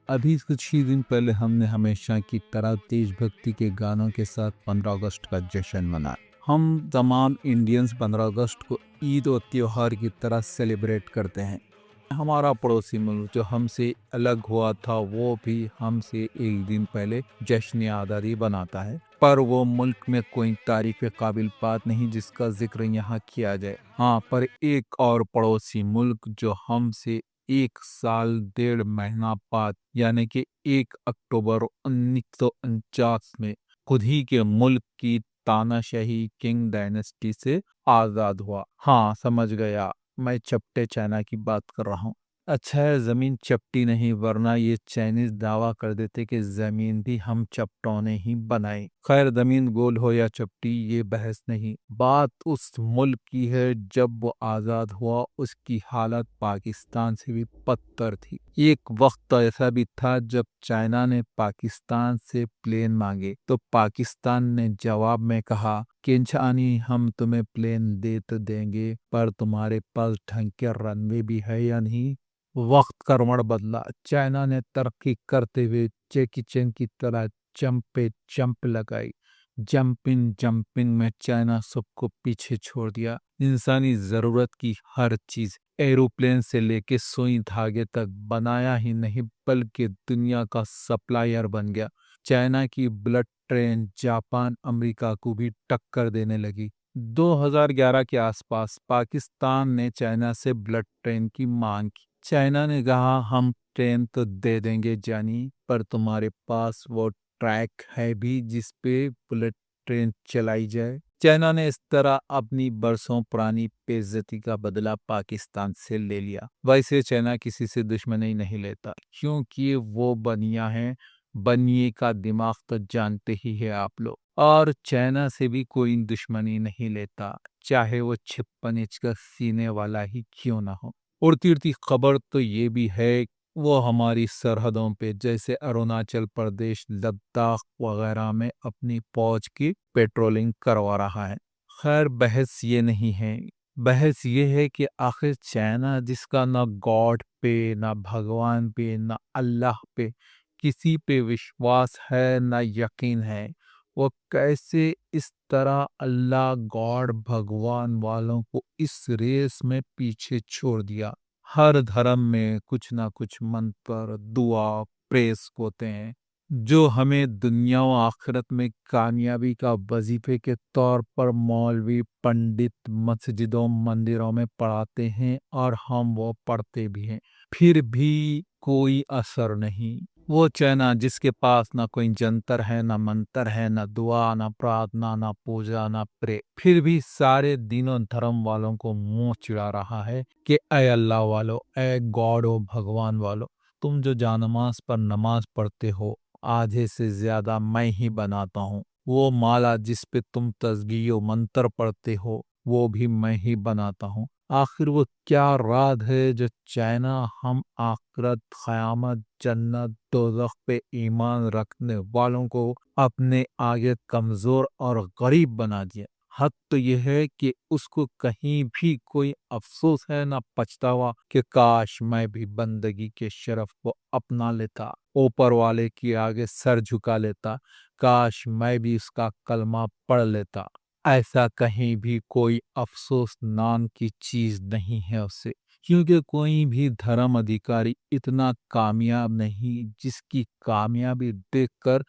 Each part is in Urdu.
ابھی کچھ ہی دن پہلے ہم نے ہمیشہ کی طرح دیش بھکتی کے گانوں کے ساتھ 15 اگست کا جشن منایا۔ ہم تمام انڈینز 15 اگست کو عید و تہوار کی طرح سیلیبریٹ کرتے ہیں۔ ہمارا پڑوسی ملک جو ہم سے الگ ہوا تھا وہ بھی ہم سے ایک دن پہلے جشن آزادی بناتا ہے، پر وہ ملک میں کوئی تعریف قابل بات نہیں جس کا ذکر یہاں کیا جائے۔ ہاں، پر ایک اور پڑوسی ملک جو ہم سے 1 سال 1.5 مہینہ بعد یعنی کہ 1 اکتوبر 1949 میں خود ہی کے ملک کی تاناشاہی کنگ ڈائنیسٹی سے آزاد ہوا۔ ہاں، سمجھ گیا، میں چپٹے چائنا کی بات کر رہا ہوں۔ اچھا ہے زمین چپٹی نہیں، ورنہ یہ چائنیز دعویٰ کر دیتے کہ زمین بھی ہم چپٹوں نے ہی بنائی۔ خیر، زمین گول ہو یا چپٹی یہ بحث نہیں، بات اس ملک کی ہے۔ جب وہ آزاد ہوا اس کی حالت پاکستان سے بھی بدتر تھی۔ ایک وقت ایسا بھی تھا جب چائنا نے پاکستان سے پلین مانگے تو پاکستان نے جواب میں کہا کہ انشانی ہم تمہیں پلین دے تو دیں گے، پر تمہارے پاس ڈھنگ کے رن وے بھی ہے یا نہیں۔ وقت کروڑ بدلا، چائنا نے ترقی کرتے ہوئے جیکی چین کی طرح جمپ لگائی۔ جمپنگ میں چائنا سب کو پیچھے چھوڑ دیا۔ انسانی ضرورت کی ہر چیز ایروپلین سے لے کے سوئی دھاگے تک بنایا ہی نہیں بلکہ دنیا کا سپلائر بن گیا۔ چائنا کی بلٹ ٹرین جاپان امریکہ کو بھی ٹکر دینے لگی۔ 2011 کے آس پاس پاکستان نے چائنا سے بلٹ ٹرین کی مانگ کی۔ چائنا نے کہا ہم ٹرین تو دے دیں گے جانی، پر تمہارے پاس وہ ٹریک ہے بھی جس پہ بلٹ ٹرین چلائی جائے۔ چائنا نے اس طرح اپنی برسوں پرانی بے عزتی کا بدلہ پاکستان سے لے لیا۔ ویسے چائنا کسی سے دشمنی نہیں لیتا کیونکہ وہ بنیا ہے، بنیے کا دماغ تو جانتے ہی ہے آپ لوگ، اور چائنا سے بھی کوئی دشمنی نہیں لیتا، چاہے وہ 56 انچ کا سینے والا ہی کیوں نہ ہو۔ اڑتی اڑتی خبر تو یہ بھی ہے وہ ہماری سرحدوں پہ جیسے اروناچل پردیش، لداخ وغیرہ میں اپنی فوج کی پیٹرولنگ کروا رہا ہے۔ خیر، بحث یہ نہیں ہے، بحث یہ ہے کہ آخر چائنا جس کا نہ گاڈ پہ، نہ بھگوان پہ، نہ اللہ پہ کسی پہ وشواس ہے نہ یقین ہے، وہ کیسے اس طرح اللہ، گاڈ، بھگوان والوں کو اس ریس میں پیچھے چھوڑ دیا۔ ہر دھرم میں کچھ نہ کچھ منتر، دعا، پریس ہوتے ہیں جو ہمیں دنیا و آخرت میں کامیابی کا وظیفے کے طور پر مولوی پنڈت مسجدوں مندروں میں پڑھاتے ہیں، اور ہم وہ پڑھتے بھی ہیں، پھر بھی کوئی اثر نہیں۔ وہ چائنا جس کے پاس نہ کوئی جنتر ہے، نہ منتر ہے، نہ دعا، نہ پرارتھنا، نہ پوجا، نہ پرے، پھر بھی سارے دینوں دھرم والوں کو منہ چڑھا رہا ہے کہ اے اللہ والو، اے گاڈ و بھگوان والو، تم جو جانماز پر نماز پڑھتے ہو آدھے سے زیادہ میں ہی بناتا ہوں۔ وہ مالا جس پہ تم تسبیح و منتر پڑھتے ہو وہ بھی میں ہی بناتا ہوں۔ آخر وہ کیا راز ہے جو چائنا ہم آخرت، قیامت، جنت، دوزخ پہ ایمان رکھنے والوں کو اپنے آگے کمزور اور غریب بنا دیا؟ حق تو یہ ہے کہ اس کو کہیں بھی کوئی افسوس ہے نہ پچھتاوا کہ کاش میں بھی بندگی کے شرف کو اپنا لیتا، اوپر والے کے آگے سر جھکا لیتا، کاش میں بھی اس کا کلمہ پڑھ لیتا۔ ایسا کہیں بھی کوئی افسوس نام کی چیز نہیں ہے اسے، کیونکہ کوئی بھی دھرم ادھیکاری اتنا کامیاب نہیں جس کی کامیابی دیکھ کر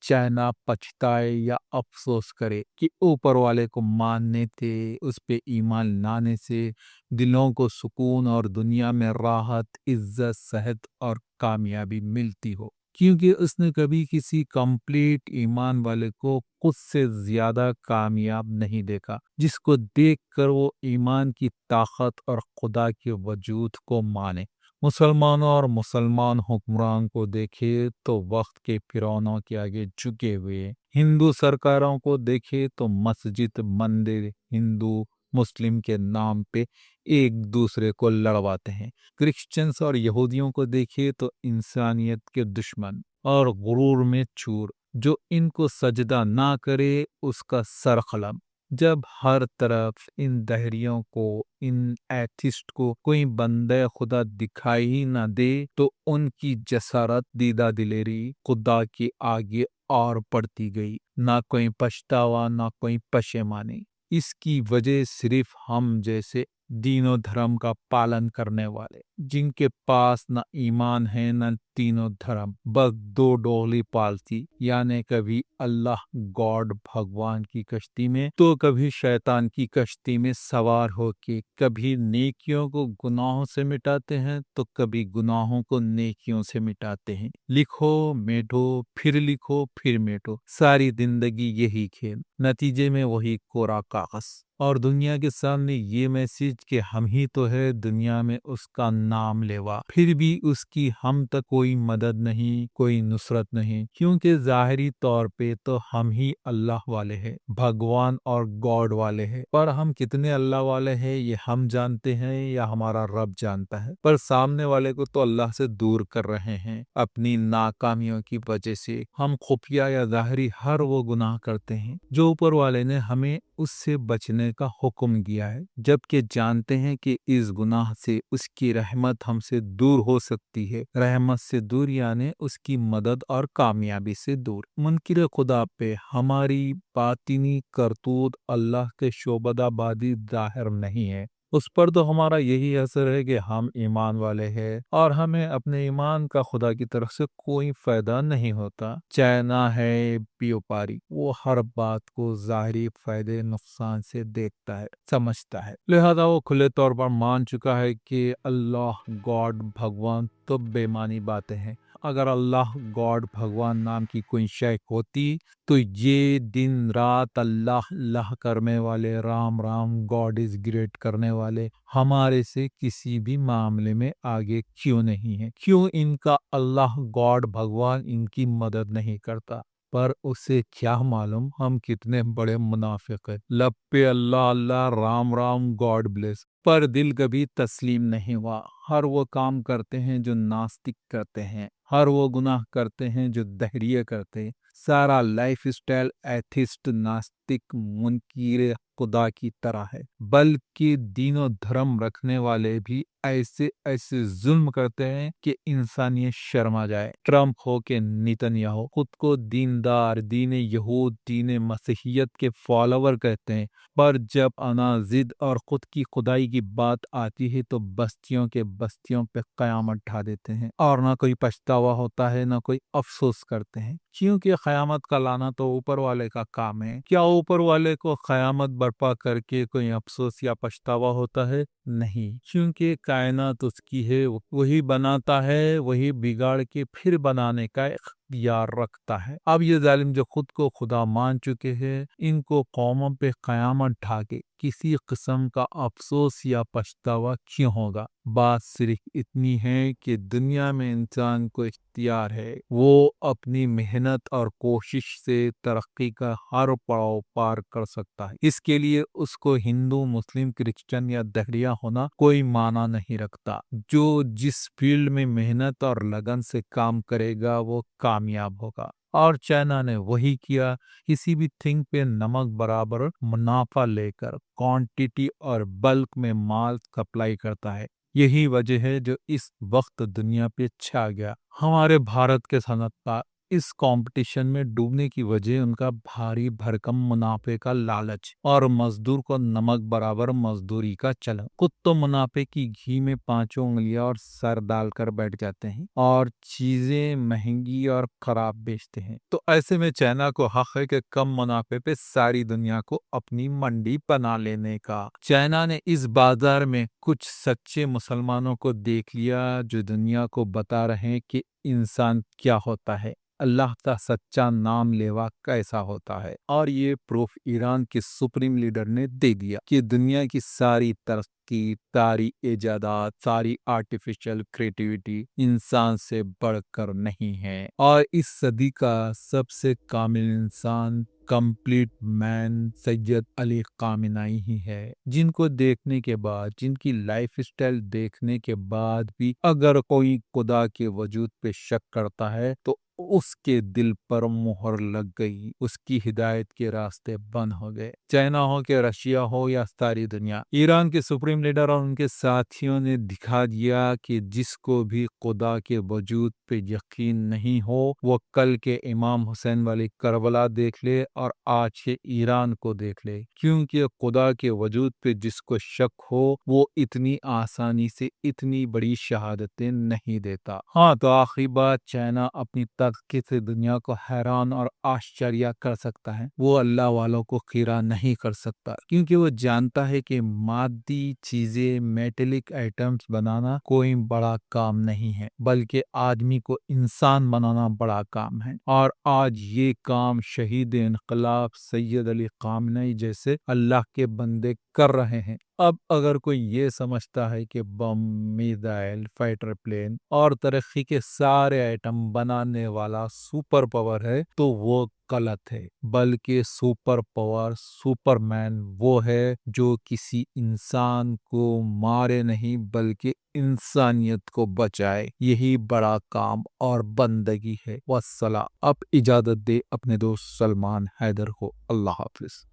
چائنا پچھتائے یا افسوس کرے کہ اوپر والے کو ماننے تھے، اس پہ ایمان لانے سے دلوں کو سکون اور دنیا میں راحت، عزت، صحت اور کامیابی ملتی ہو، کیونکہ اس نے کبھی کسی کمپلیٹ ایمان والے کو خود سے زیادہ کامیاب نہیں دیکھا، جس کو دیکھ کر وہ ایمان کی طاقت اور خدا کے وجود کو مانے۔ مسلمانوں اور مسلمان حکمران کو دیکھے تو وقت کے فرعونوں کے آگے جھکے ہوئے، ہندو سرکاروں کو دیکھے تو مسجد، مندر، ہندو مسلم کے نام پہ ایک دوسرے کو لڑواتے ہیں۔ کرسچنز اور یہودیوں کو دیکھے تو انسانیت کے دشمن اور غرور میں چور، جو ان کو سجدہ نہ کرے اس کا سر قلم، جب ہر طرف ان دہریوں کو، ان ایتھسٹ کو کوئی بندے خدا دکھائی ہی نہ دے تو ان کی جسارت دیدہ دلیری خدا کے آگے اور پڑتی گئی، نہ کوئی پچھتاوا نہ کوئی پشیمانی۔ اس کی وجہ صرف ہم جیسے دین و دھرم کا پالن کرنے والے، جن کے پاس نہ ایمان ہے نہ دین و دھرم، بس دو ڈولی پالتی، یعنی کبھی اللہ گاڈ بھگوان کی کشتی میں تو کبھی شیطان کی کشتی میں سوار ہو کے کبھی نیکیوں کو گناہوں سے مٹاتے ہیں تو کبھی گناہوں کو نیکیوں سے مٹاتے ہیں۔ لکھو میٹو پھر لکھو پھر میٹو، ساری زندگی یہی کھیل، نتیجے میں وہی کوڑا کاغذ، اور دنیا کے سامنے یہ میسج کہ ہم ہی تو ہے دنیا میں اس کا نام لیوا، پھر بھی اس کی ہم تک کوئی مدد نہیں، کوئی نصرت نہیں، کیونکہ ظاہری طور پہ تو ہم ہی اللہ والے ہیں، بھگوان اور گاڈ والے ہیں، پر ہم کتنے اللہ والے ہیں یہ ہم جانتے ہیں یا ہمارا رب جانتا ہے؟ پر سامنے والے کو تو اللہ سے دور کر رہے ہیں اپنی ناکامیوں کی وجہ سے۔ ہم خفیہ یا ظاہری ہر وہ گناہ کرتے ہیں جو اوپر والے نے ہمیں اس سے بچنے کا حکم دیا ہے، جبکہ جانتے ہیں کہ اس گناہ سے اس کی رحمت ہم سے دور ہو سکتی ہے، رحمت سے دور یعنی اس کی مدد اور کامیابی سے دور۔ منکر خدا پہ ہماری باطنی کرتوت اللہ کے شعبدہ بادی ظاہر نہیں ہے، اس پر تو ہمارا یہی اثر ہے کہ ہم ایمان والے ہیں اور ہمیں اپنے ایمان کا خدا کی طرف سے کوئی فائدہ نہیں ہوتا۔ چائنا ہے بیوپاری، وہ ہر بات کو ظاہری فائدے نقصان سے دیکھتا ہے، سمجھتا ہے، لہذا وہ کھلے طور پر مان چکا ہے کہ اللہ گاڈ بھگوان تو بے معنی باتیں ہیں۔ اگر اللہ گاڈ بھگوان نام کی کوئی شے ہوتی تو یہ دن رات اللہ اللہ کرنے والے، Ram Ram God is great کرنے والے ہمارے سے کسی بھی معاملے میں آگے کیوں نہیں ہے؟ کیوں ان کا اللہ گاڈ بھگوان ان کی مدد نہیں کرتا؟ پر اسے کیا معلوم ہم کتنے بڑے منافق ہیں، لب پہ اللہ اللہ رام رام گاڈ بلیس، پر دل کبھی تسلیم نہیں ہوا۔ ہر وہ کام کرتے ہیں جو ناستک کرتے ہیں، ہر وہ گناہ کرتے ہیں جو دہریے کرتے ہیں، سارا لائف سٹائل ایتھسٹ ناستک منکر خدا کی طرح ہے، بلکہ دین و دھرم رکھنے والے بھی ایسے ایسے ظلم کرتے ہیں کہ انسانیت شرما جائے۔ ٹرمپ ہو کہ نیتن یاہو خود کو دیندار، دین یہود، دین مسیحیت کے فالوور کہتے ہیں، پر جب انا ضد اور خود کی خدائی کی بات آتی ہے تو بستیوں کے بستیوں پہ قیامت ڈھا دیتے ہیں، اور نہ کوئی پچھتاوا ہوتا ہے نہ کوئی افسوس کرتے ہیں، کیونکہ قیامت کا لانا تو اوپر والے کا کام ہے۔ کیا اوپر والے کو قیامت برپا کر کے کوئی افسوس یا پچھتاوا ہوتا ہے؟ نہیں، کیونکہ کائنات اس کی ہے، وہی بناتا ہے، وہی بگاڑ کے پھر بنانے کا اختیار رکھتا ہے۔ اب یہ ظالم جو خود کو خدا مان چکے ہیں، ان کو قوموں پہ قیامت ڈھا کے کسی قسم کا افسوس یا پچھتاوا کیوں ہوگا؟ بات صرف اتنی ہے کہ دنیا میں انسان کو اختیار ہے، وہ اپنی محنت اور کوشش سے ترقی کا ہر پڑاؤ پار کر سکتا ہے۔ اس کے لیے اس کو ہندو، مسلم، کرسچن یا دہریہ ہونا کوئی معنی نہیں رکھتا۔ جو جس فیلڈ میں محنت اور لگن سے کام کرے گا وہ کامیاب ہوگا، اور چائنا نے وہی کیا۔ کسی بھی تھنگ پہ نمک برابر منافع لے کر کوانٹیٹی اور بلک میں مال سپلائی کرتا ہے۔ یہی وجہ ہے جو اس وقت دنیا پہ چھا گیا۔ ہمارے بھارت کے صنعت کار اس کمپٹیشن میں ڈوبنے کی وجہ ان کا بھاری بھرکم منافع کا لالچ اور مزدور کو نمک برابر مزدوری کا چلن۔ خود تو منافع کی گھی میں پانچوں انگلیاں اور سر ڈال کر بیٹھ جاتے ہیں اور چیزیں مہنگی اور خراب بیچتے ہیں، تو ایسے میں چائنا کو حق ہے کہ کم منافع پہ ساری دنیا کو اپنی منڈی بنا لینے کا۔ چائنا نے اس بازار میں کچھ سچے مسلمانوں کو دیکھ لیا جو دنیا کو بتا رہے ہیں کہ انسان کیا ہوتا ہے، اللہ کا سچا نام لیوا کیسا ہوتا ہے، اور یہ پروف ایران کے سپریم لیڈر نے دے دیا کہ دنیا کی ساری ترقی، ساری ایجادات، ساری آرٹیفیشل کریٹیوٹی انسان سے بڑھ کر نہیں ہے، اور اس صدی کا سب سے کامل انسان، کمپلیٹ مین، سید علی خامنائی ہی ہے، جن کو دیکھنے کے بعد، جن کی لائف سٹائل دیکھنے کے بعد بھی اگر کوئی خدا کے وجود پہ شک کرتا ہے تو اس کے دل پر مہر لگ گئی، اس کی ہدایت کے راستے بند ہو گئے۔ چائنا ہو کہ رشیا ہو یا ساری دنیا، ایران کے سپریم لیڈر اور ان کے ساتھیوں نے دکھا دیا کہ جس کو بھی خدا کے وجود پہ یقین نہیں ہو وہ کل کے امام حسین والی کربلا دیکھ لے اور آج کے ایران کو دیکھ لے، کیونکہ خدا کے وجود پہ جس کو شک ہو وہ اتنی آسانی سے اتنی بڑی شہادتیں نہیں دیتا۔ ہاں تو آخری بات، چائنا اپنی ترقی سے دنیا کو حیران اور آشچریہ کر سکتا ہے، وہ اللہ والوں کو خیرہ نہیں کر سکتا، کیونکہ وہ جانتا ہے کہ مادی چیزیں، میٹلک آئٹمز بنانا کوئی بڑا کام نہیں ہے، بلکہ آدمی کو انسان بنانا بڑا کام ہے۔ اور آج یہ کام شہید انقلاب سید علی خامنہ ای جیسے اللہ کے بندے کر رہے ہیں۔ اب اگر کوئی یہ سمجھتا ہے کہ بم، میزائل، فائٹر پلین اور ترقی کے سارے آئٹم بنانے والا سپر پاور ہے تو وہ غلط ہے، بلکہ سپر پاور، سپر مین وہ ہے جو کسی انسان کو مارے نہیں بلکہ انسانیت کو بچائے۔ یہی بڑا کام اور بندگی ہے۔ والسلام۔ اب اجازت دے اپنے دوست سلمان حیدر کو۔ اللہ حافظ۔